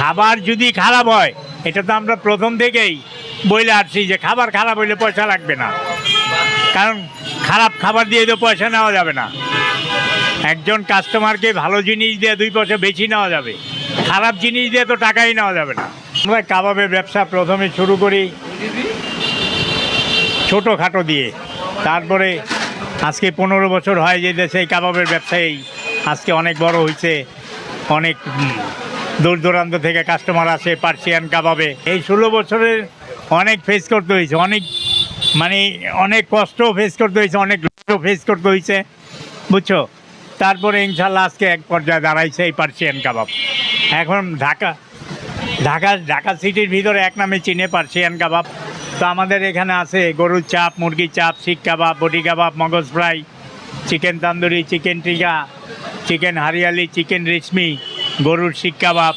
খাবার যদি খারাপ হয়, এটা তো আমরা প্রথম থেকেই বলে আসছি যে খাবার খারাপ হইলে পয়সা লাগবে না, কারণ খারাপ খাবার দিয়ে তো পয়সা নেওয়া যাবে না। একজন কাস্টমারকে ভালো জিনিস দিয়ে 2 পয়সা বেশি নেওয়া যাবে, খারাপ জিনিস দিয়ে তো টাকাই নেওয়া যাবে না। আমরা কাবাবের ব্যবসা প্রথমে শুরু করি ছোটোখাটো দিয়ে, তারপরে আজকে 15 বছর হয় যে দেশে এই কাবাবের ব্যবসায়ী আজকে অনেক বড় হয়েছে, অনেক দূর দূরান্ত থেকে কাস্টমার আসে পার্সিয়ান কাবাবে। এই 16 বছরের অনেক ফেস করতে হয়েছে, অনেক কষ্টও ফেস করতে হয়েছে, অনেক লসও ফেস করতে হয়েছে, বুঝছো। তারপরে ইনশাল্লাহ আজকে এক পর্যায়ে দাঁড়াইছে এই পার্সিয়ান কাবাব। এখন ঢাকা সিটির ভিতরে এক নামে চিনে পার্সিয়ান কাবাব। তো আমাদের এখানে আছে গরুর চাপ, মুরগির চাপ, শিক কাবাব, বডি কাবাব, মগজ ফ্রাই, চিকেন তান্দুরি, চিকেন টিকা, চিকেন হারিয়ালি, চিকেন রেশমি, গরুর শিক কাবাব।